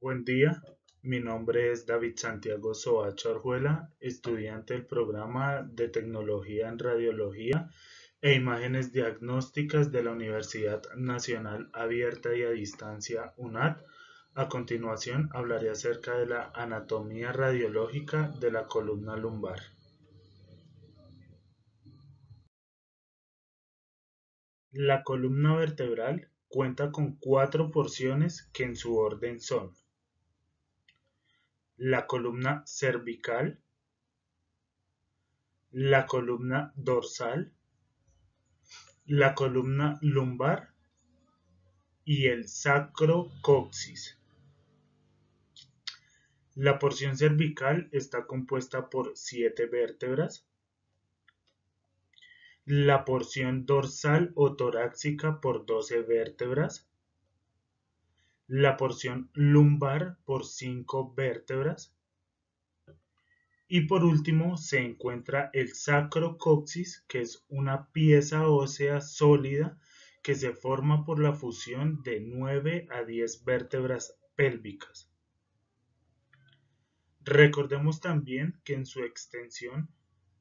Buen día, mi nombre es David Santiago Soacha Orjuela, estudiante del programa de Tecnología en Radiología e Imágenes Diagnósticas de la Universidad Nacional Abierta y a Distancia UNAD. A continuación hablaré acerca de la anatomía radiológica de la columna lumbar. La columna vertebral cuenta con cuatro porciones que en su orden son: la columna cervical, la columna dorsal, la columna lumbar y el sacrocoxis. La porción cervical está compuesta por 7 vértebras, la porción dorsal o torácica por 12 vértebras, la porción lumbar por 5 vértebras y por último se encuentra el sacrocoxis, que es una pieza ósea sólida que se forma por la fusión de 9 a 10 vértebras pélvicas. Recordemos también que en su extensión,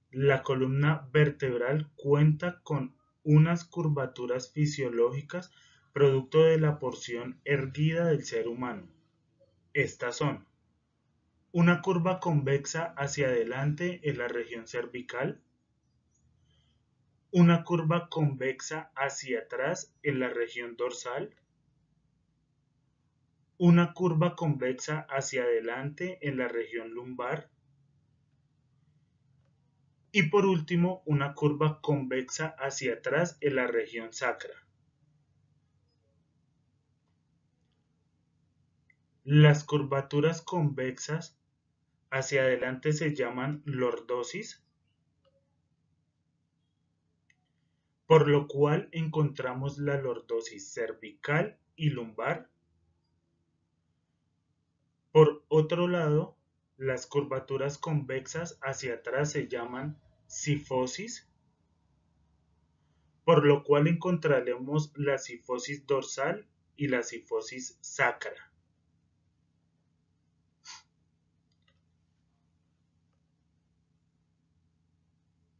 la columna vertebral cuenta con unas curvaturas fisiológicas producto de la porción erguida del ser humano. Estas son: una curva convexa hacia adelante en la región cervical, una curva convexa hacia atrás en la región dorsal, una curva convexa hacia adelante en la región lumbar y por último una curva convexa hacia atrás en la región sacra. Las curvaturas convexas hacia adelante se llaman lordosis, por lo cual encontramos la lordosis cervical y lumbar. Por otro lado, las curvaturas convexas hacia atrás se llaman cifosis, por lo cual encontraremos la cifosis dorsal y la cifosis sacra.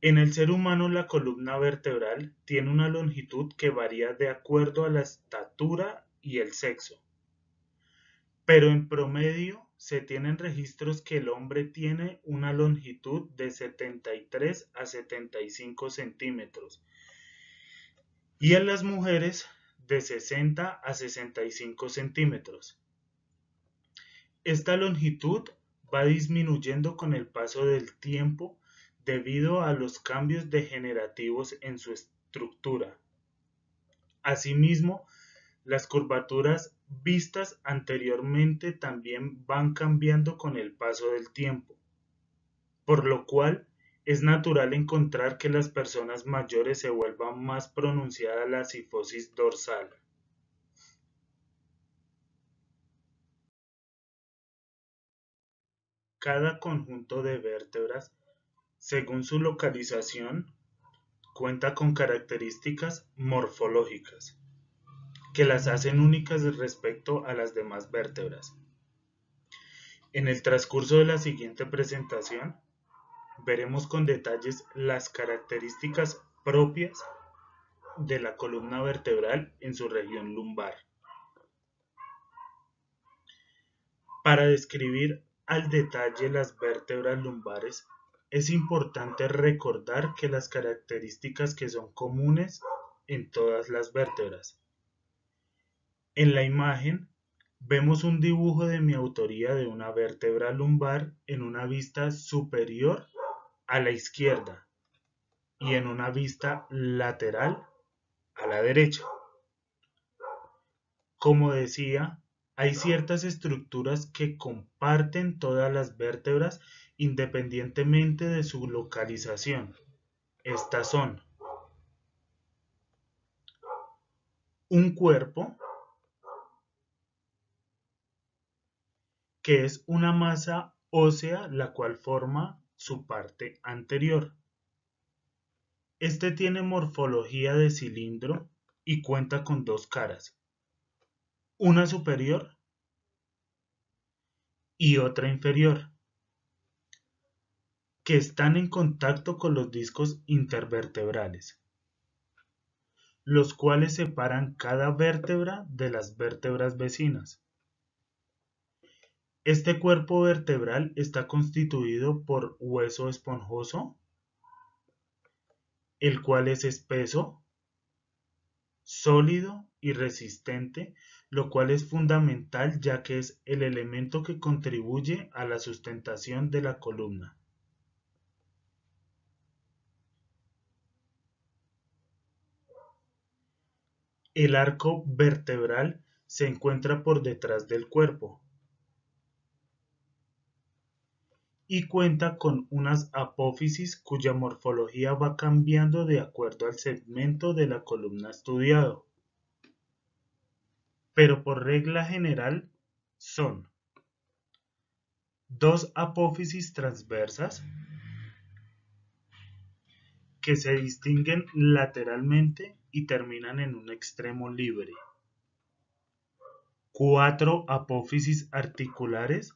En el ser humano, la columna vertebral tiene una longitud que varía de acuerdo a la estatura y el sexo, pero en promedio se tienen registros que el hombre tiene una longitud de 73 a 75 centímetros y en las mujeres de 60 a 65 centímetros. Esta longitud va disminuyendo con el paso del tiempo debido a los cambios degenerativos en su estructura. Asimismo, las curvaturas vistas anteriormente también van cambiando con el paso del tiempo, por lo cual es natural encontrar que las personas mayores se vuelvan más pronunciada la cifosis dorsal. Cada conjunto de vértebras, según su localización, cuenta con características morfológicas que las hacen únicas respecto a las demás vértebras. En el transcurso de la siguiente presentación, veremos con detalles las características propias de la columna vertebral en su región lumbar. Para describir al detalle las vértebras lumbares, es importante recordar que las características que son comunes en todas las vértebras. En la imagen vemos un dibujo de mi autoría de una vértebra lumbar en una vista superior a la izquierda y en una vista lateral a la derecha. Como decía, hay ciertas estructuras que comparten todas las vértebras independientemente de su localización. Estas son: un cuerpo, que es una masa ósea la cual forma su parte anterior. Este tiene morfología de cilindro y cuenta con dos caras, una superior y otra inferior, que están en contacto con los discos intervertebrales, los cuales separan cada vértebra de las vértebras vecinas. Este cuerpo vertebral está constituido por hueso esponjoso, el cual es espeso, sólido y resistente, lo cual es fundamental ya que es el elemento que contribuye a la sustentación de la columna. El arco vertebral se encuentra por detrás del cuerpo y cuenta con unas apófisis cuya morfología va cambiando de acuerdo al segmento de la columna estudiado, pero por regla general son dos apófisis transversas que se distinguen lateralmente y terminan en un extremo libre, cuatro apófisis articulares,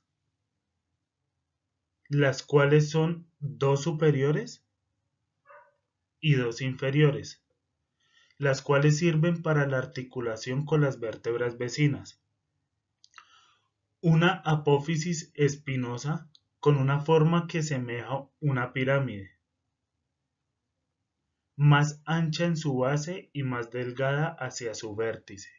las cuales son dos superiores y dos inferiores, las cuales sirven para la articulación con las vértebras vecinas. Una apófisis espinosa con una forma que semeja una pirámide, más ancha en su base y más delgada hacia su vértice.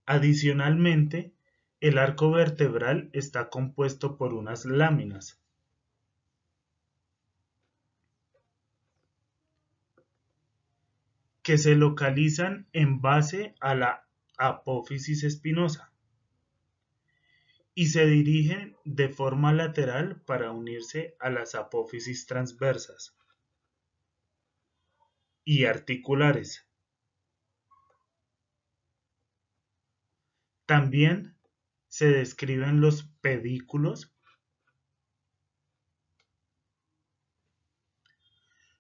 Adicionalmente, el arco vertebral está compuesto por unas láminas, que se localizan en base a la apófisis espinosa y se dirigen de forma lateral para unirse a las apófisis transversas y articulares. También se describen los pedículos,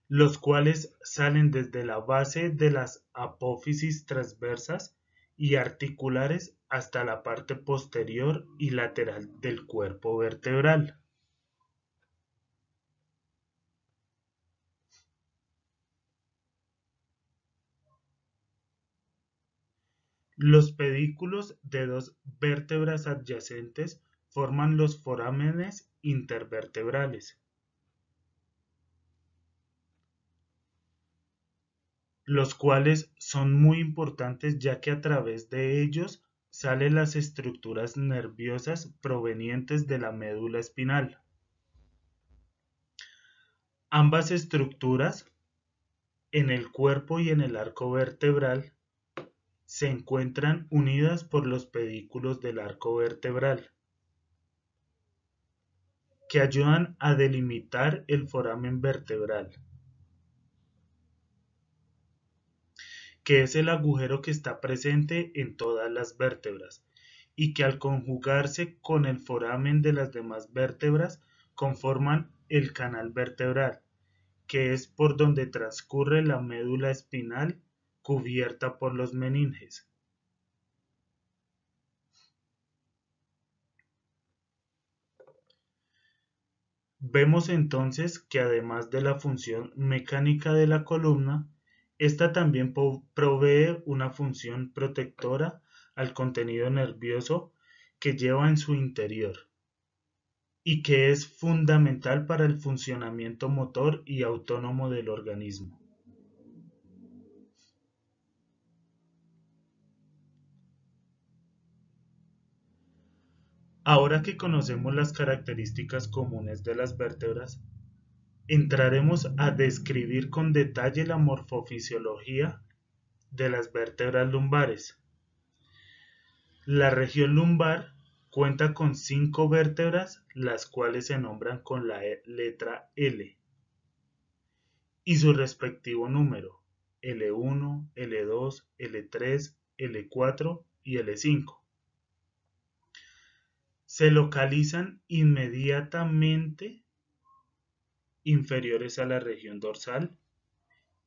los cuales salen desde la base de las apófisis transversas y articulares hasta la parte posterior y lateral del cuerpo vertebral. Los pedículos de dos vértebras adyacentes forman los forámenes intervertebrales, los cuales son muy importantes ya que a través de ellos salen las estructuras nerviosas provenientes de la médula espinal. Ambas estructuras, en el cuerpo y en el arco vertebral, se encuentran unidas por los pedículos del arco vertebral, que ayudan a delimitar el foramen vertebral, que es el agujero que está presente en todas las vértebras y que al conjugarse con el foramen de las demás vértebras conforman el canal vertebral, que es por donde transcurre la médula espinal cubierta por los meninges. Vemos entonces que además de la función mecánica de la columna, esta también provee una función protectora al contenido nervioso que lleva en su interior y que es fundamental para el funcionamiento motor y autónomo del organismo. Ahora que conocemos las características comunes de las vértebras, entraremos a describir con detalle la morfofisiología de las vértebras lumbares. La región lumbar cuenta con 5 vértebras, las cuales se nombran con la letra L y su respectivo número: L1, L2, L3, L4 y L5. Se localizan inmediatamente inferiores a la región dorsal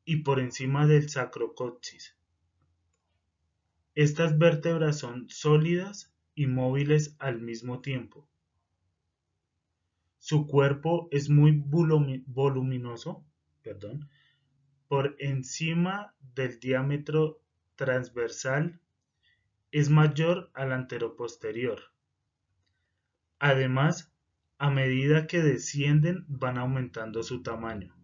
y por encima del sacrocoxis. Estas vértebras son sólidas y móviles al mismo tiempo. Su cuerpo es muy voluminoso, perdón, por encima del diámetro transversal es mayor al anteroposterior. Además, a medida que descienden van aumentando su tamaño,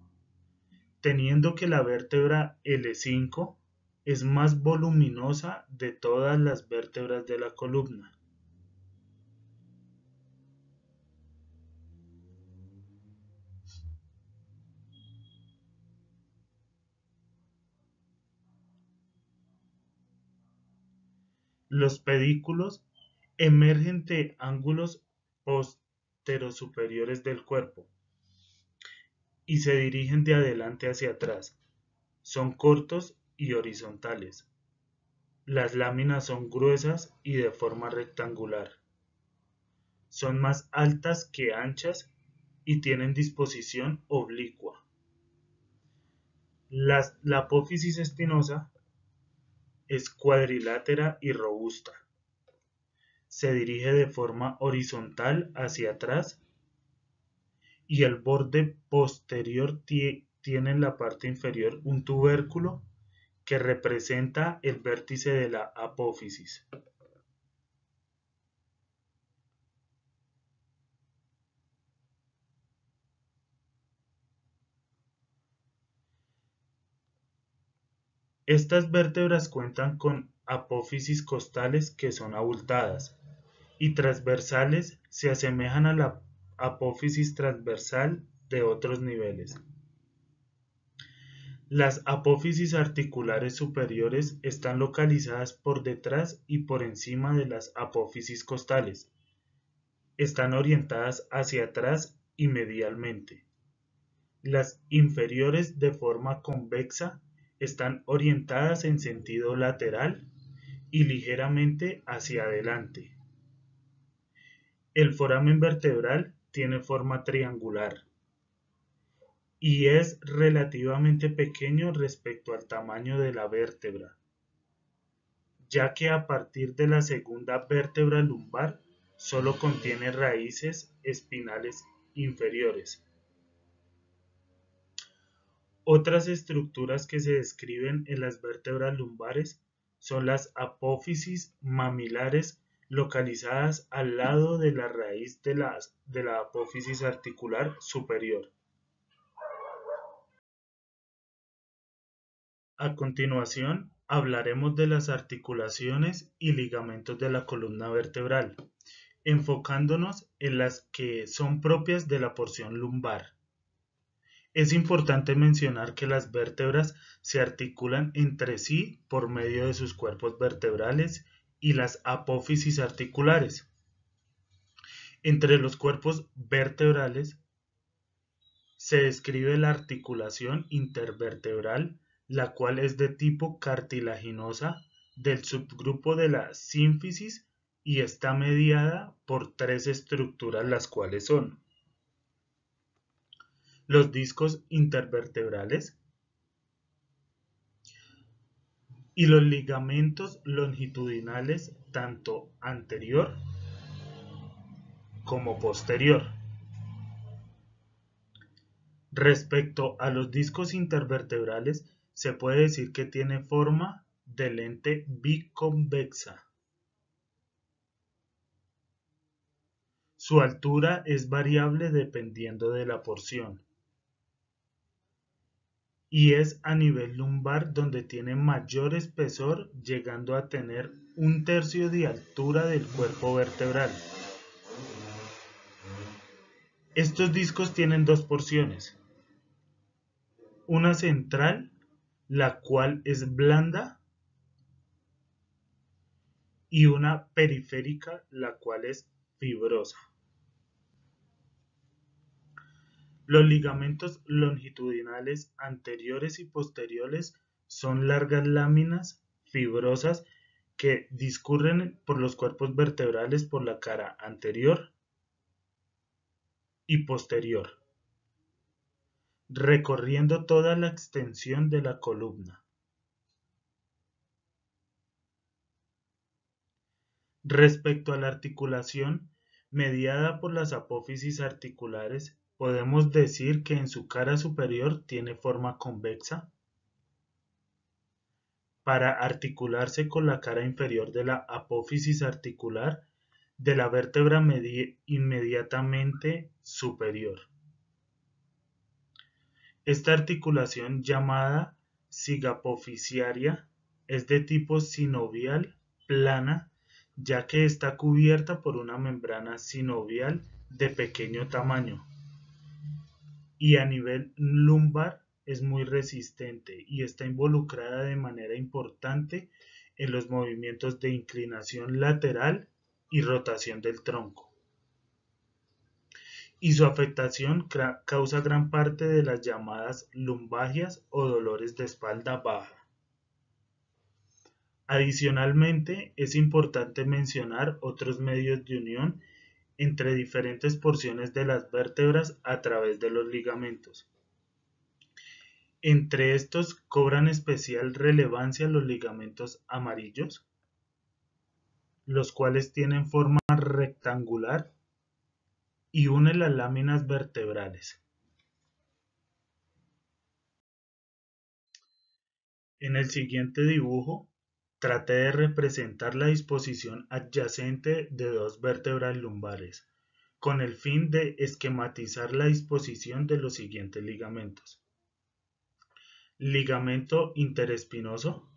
teniendo que la vértebra L5 es más voluminosa de todas las vértebras de la columna. Los pedículos emergen de ángulos posterosuperiores del cuerpo y se dirigen de adelante hacia atrás. Son cortos y horizontales. Las láminas son gruesas y de forma rectangular. Son más altas que anchas y tienen disposición oblicua. La apófisis espinosa es cuadrilátera y robusta. Se dirige de forma horizontal hacia atrás y el borde posterior tiene en la parte inferior un tubérculo que representa el vértice de la apófisis. Estas vértebras cuentan con apófisis costales que son abultadas y transversales se asemejan a la apófisis transversal de otros niveles. Las apófisis articulares superiores están localizadas por detrás y por encima de las apófisis costales. Están orientadas hacia atrás y medialmente. Las inferiores de forma convexa están orientadas en sentido lateral y ligeramente hacia adelante. El foramen vertebral tiene forma triangular y es relativamente pequeño respecto al tamaño de la vértebra, ya que a partir de la segunda vértebra lumbar solo contiene raíces espinales inferiores. Otras estructuras que se describen en las vértebras lumbares son las apófisis mamilares localizadas al lado de la raíz de la apófisis articular superior. A continuación, hablaremos de las articulaciones y ligamentos de la columna vertebral, enfocándonos en las que son propias de la porción lumbar. Es importante mencionar que las vértebras se articulan entre sí por medio de sus cuerpos vertebrales y las apófisis articulares. Entre los cuerpos vertebrales se describe la articulación intervertebral, la cual es de tipo cartilaginosa del subgrupo de la sínfisis y está mediada por tres estructuras, las cuales son los discos intervertebrales y los ligamentos longitudinales tanto anterior como posterior. Respecto a los discos intervertebrales, se puede decir que tiene forma de lente biconvexa. Su altura es variable dependiendo de la porción. Y es a nivel lumbar donde tiene mayor espesor, llegando a tener 1/3 de altura del cuerpo vertebral. Estos discos tienen dos porciones. Una central, la cual es blanda, y una periférica, la cual es fibrosa. Los ligamentos longitudinales anteriores y posteriores son largas láminas fibrosas que discurren por los cuerpos vertebrales por la cara anterior y posterior, recorriendo toda la extensión de la columna. Respecto a la articulación, mediada por las apófisis articulares, podemos decir que en su cara superior tiene forma convexa para articularse con la cara inferior de la apófisis articular de la vértebra inmediatamente superior. Esta articulación, llamada cigapoficiaria, es de tipo sinovial plana, ya que está cubierta por una membrana sinovial de pequeño tamaño, y a nivel lumbar es muy resistente y está involucrada de manera importante en los movimientos de inclinación lateral y rotación del tronco. Y su afectación causa gran parte de las llamadas lumbalgias o dolores de espalda baja. Adicionalmente, es importante mencionar otros medios de unión entre diferentes porciones de las vértebras a través de los ligamentos. Entre estos cobran especial relevancia los ligamentos amarillos, los cuales tienen forma rectangular y unen las láminas vertebrales. En el siguiente dibujo, traté de representar la disposición adyacente de dos vértebras lumbares, con el fin de esquematizar la disposición de los siguientes ligamentos. Ligamento interespinoso,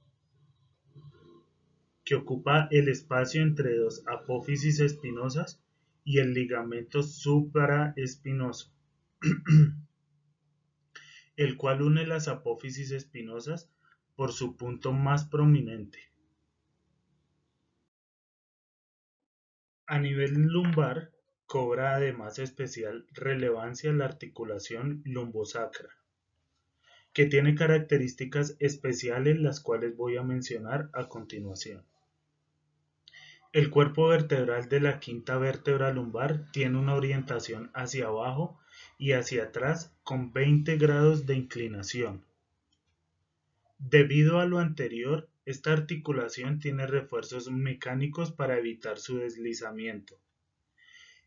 que ocupa el espacio entre dos apófisis espinosas, y el ligamento supraespinoso, el cual une las apófisis espinosas por su punto más prominente. A nivel lumbar, cobra además especial relevancia la articulación lumbosacra, que tiene características especiales las cuales voy a mencionar a continuación. El cuerpo vertebral de la quinta vértebra lumbar tiene una orientación hacia abajo y hacia atrás con 20 grados de inclinación. Debido a lo anterior, esta articulación tiene refuerzos mecánicos para evitar su deslizamiento.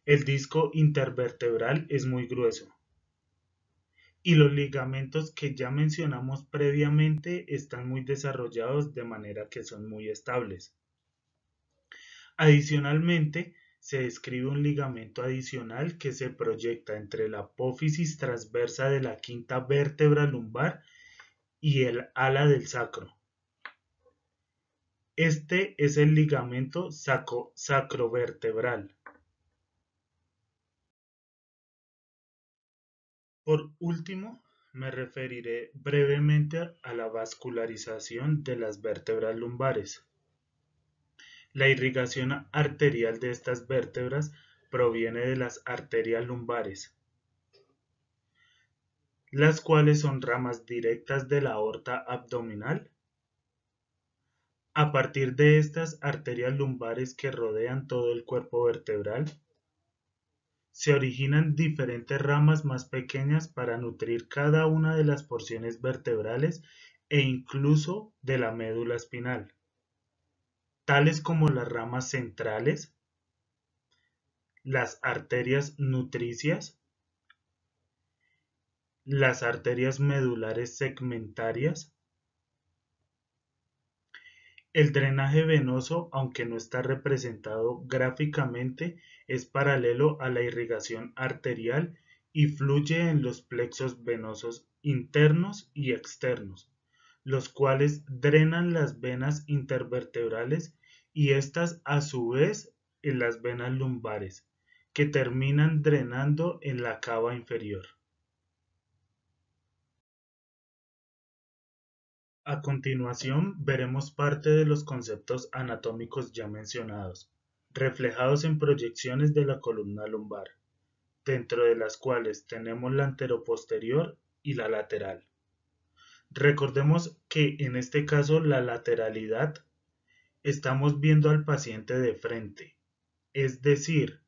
El disco intervertebral es muy grueso y los ligamentos que ya mencionamos previamente están muy desarrollados de manera que son muy estables. Adicionalmente, se describe un ligamento adicional que se proyecta entre la apófisis transversa de la quinta vértebra lumbar y el ala del sacro. Este es el ligamento sacrovertebral. Por último, me referiré brevemente a la vascularización de las vértebras lumbares. La irrigación arterial de estas vértebras proviene de las arterias lumbares, las cuales son ramas directas de la aorta abdominal. A partir de estas arterias lumbares que rodean todo el cuerpo vertebral, se originan diferentes ramas más pequeñas para nutrir cada una de las porciones vertebrales e incluso de la médula espinal, tales como las ramas centrales, las arterias nutricias, las arterias medulares segmentarias. El drenaje venoso, aunque no está representado gráficamente, es paralelo a la irrigación arterial y fluye en los plexos venosos internos y externos, los cuales drenan las venas intervertebrales y estas a su vez en las venas lumbares, que terminan drenando en la cava inferior. A continuación, veremos parte de los conceptos anatómicos ya mencionados, reflejados en proyecciones de la columna lumbar, dentro de las cuales tenemos la anteroposterior y la lateral. Recordemos que en este caso la lateralidad estamos viendo al paciente de frente, es decir,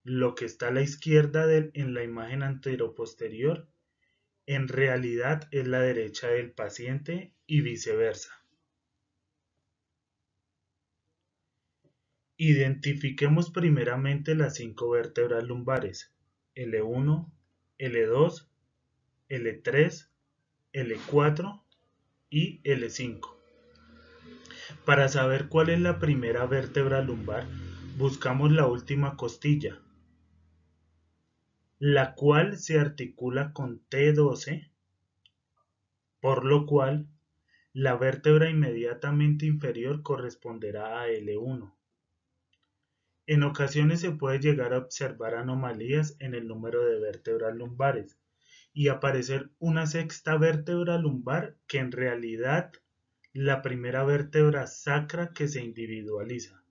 lo que está a la izquierda en la imagen anteroposterior en realidad es la derecha del paciente y viceversa. Identifiquemos primeramente las 5 vértebras lumbares: L1, L2, L3, L4 y L5. Para saber cuál es la primera vértebra lumbar, buscamos la última costilla, la cual se articula con T12, por lo cual la vértebra inmediatamente inferior corresponderá a L1. En ocasiones se puede llegar a observar anomalías en el número de vértebras lumbares y aparecer una sexta vértebra lumbar que en realidad la primera vértebra sacra que se individualiza,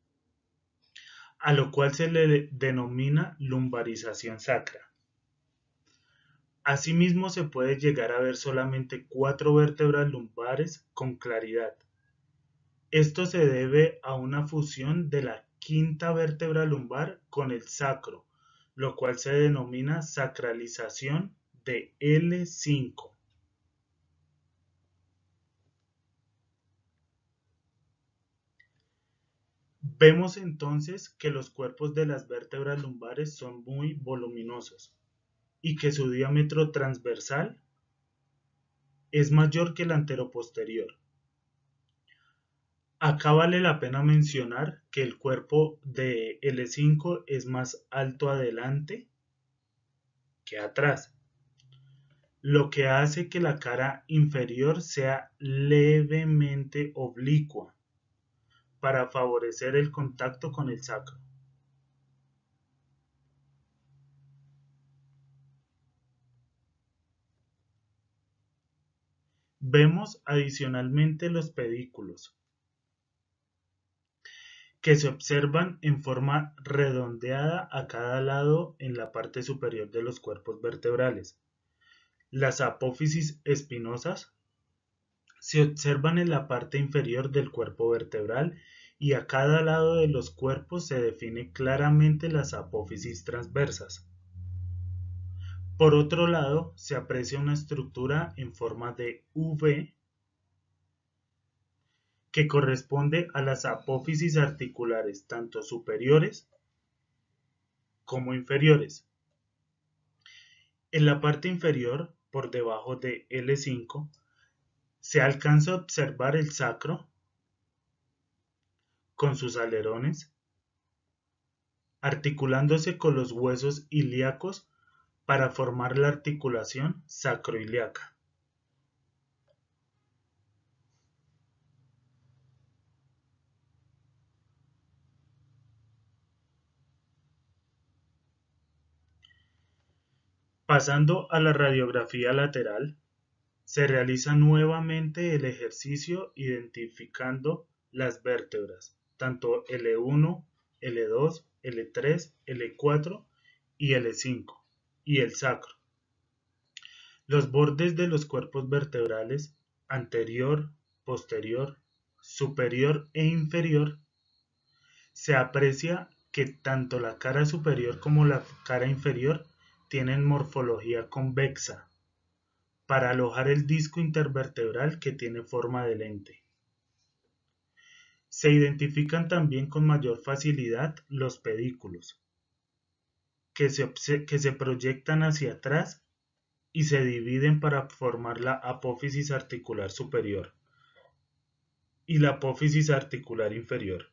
a lo cual se le denomina lumbarización sacra. Asimismo, se puede llegar a ver solamente 4 vértebras lumbares con claridad. Esto se debe a una fusión de la quinta vértebra lumbar con el sacro, lo cual se denomina sacralización de L5. Vemos entonces que los cuerpos de las vértebras lumbares son muy voluminosos y que su diámetro transversal es mayor que el anteroposterior. Acá vale la pena mencionar que el cuerpo de L5 es más alto adelante que atrás, lo que hace que la cara inferior sea levemente oblicua para favorecer el contacto con el sacro. Vemos adicionalmente los pedículos, que se observan en forma redondeada a cada lado en la parte superior de los cuerpos vertebrales. Las apófisis espinosas se observan en la parte inferior del cuerpo vertebral y a cada lado de los cuerpos se define claramente las apófisis transversas. Por otro lado, se aprecia una estructura en forma de V que corresponde a las apófisis articulares tanto superiores como inferiores. En la parte inferior, por debajo de L5, se alcanza a observar el sacro con sus alerones, articulándose con los huesos ilíacos para formar la articulación sacroiliaca. Pasando a la radiografía lateral, se realiza nuevamente el ejercicio identificando las vértebras, tanto L1, L2, L3, L4 y L5, y el sacro. Los bordes de los cuerpos vertebrales anterior, posterior, superior e inferior, se aprecia que tanto la cara superior como la cara inferior tienen morfología convexa para alojar el disco intervertebral que tiene forma de lente. Se identifican también con mayor facilidad los pedículos, que se proyectan hacia atrás y se dividen para formar la apófisis articular superior y la apófisis articular inferior,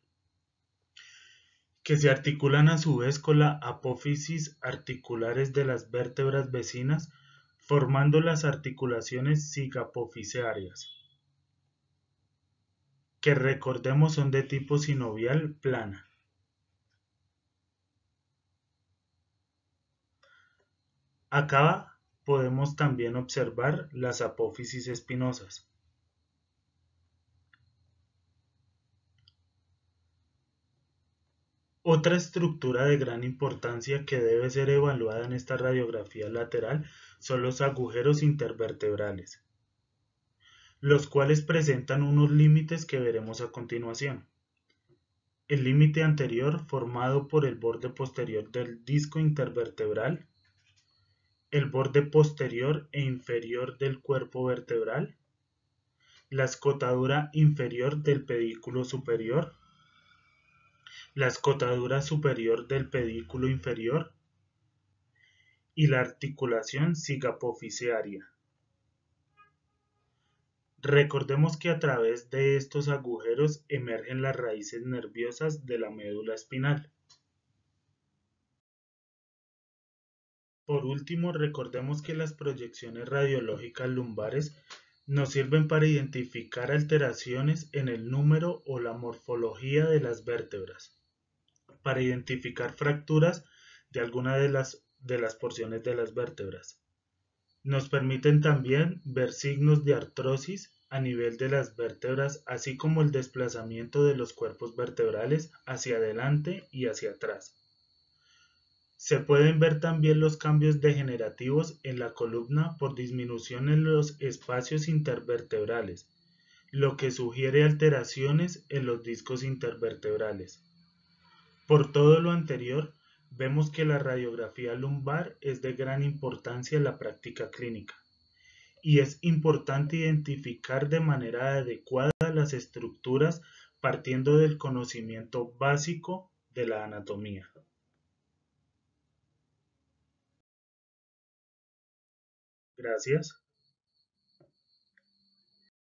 que se articulan a su vez con la apófisis articulares de las vértebras vecinas, formando las articulaciones cicapofisearias, que recordemos son de tipo sinovial plana. Acá podemos también observar las apófisis espinosas. Otra estructura de gran importancia que debe ser evaluada en esta radiografía lateral son los agujeros intervertebrales, los cuales presentan unos límites que veremos a continuación. El límite anterior formado por el borde posterior del disco intervertebral, el borde posterior e inferior del cuerpo vertebral, la escotadura inferior del pedículo superior, la escotadura superior del pedículo inferior y la articulación cicapoficiaria. Recordemos que a través de estos agujeros emergen las raíces nerviosas de la médula espinal. Por último, recordemos que las proyecciones radiológicas lumbares nos sirven para identificar alteraciones en el número o la morfología de las vértebras, para identificar fracturas de alguna de las porciones de las vértebras. Nos permiten también ver signos de artrosis a nivel de las vértebras, así como el desplazamiento de los cuerpos vertebrales hacia adelante y hacia atrás. Se pueden ver también los cambios degenerativos en la columna por disminución en los espacios intervertebrales, lo que sugiere alteraciones en los discos intervertebrales. Por todo lo anterior, vemos que la radiografía lumbar es de gran importancia en la práctica clínica y es importante identificar de manera adecuada las estructuras partiendo del conocimiento básico de la anatomía. Gracias.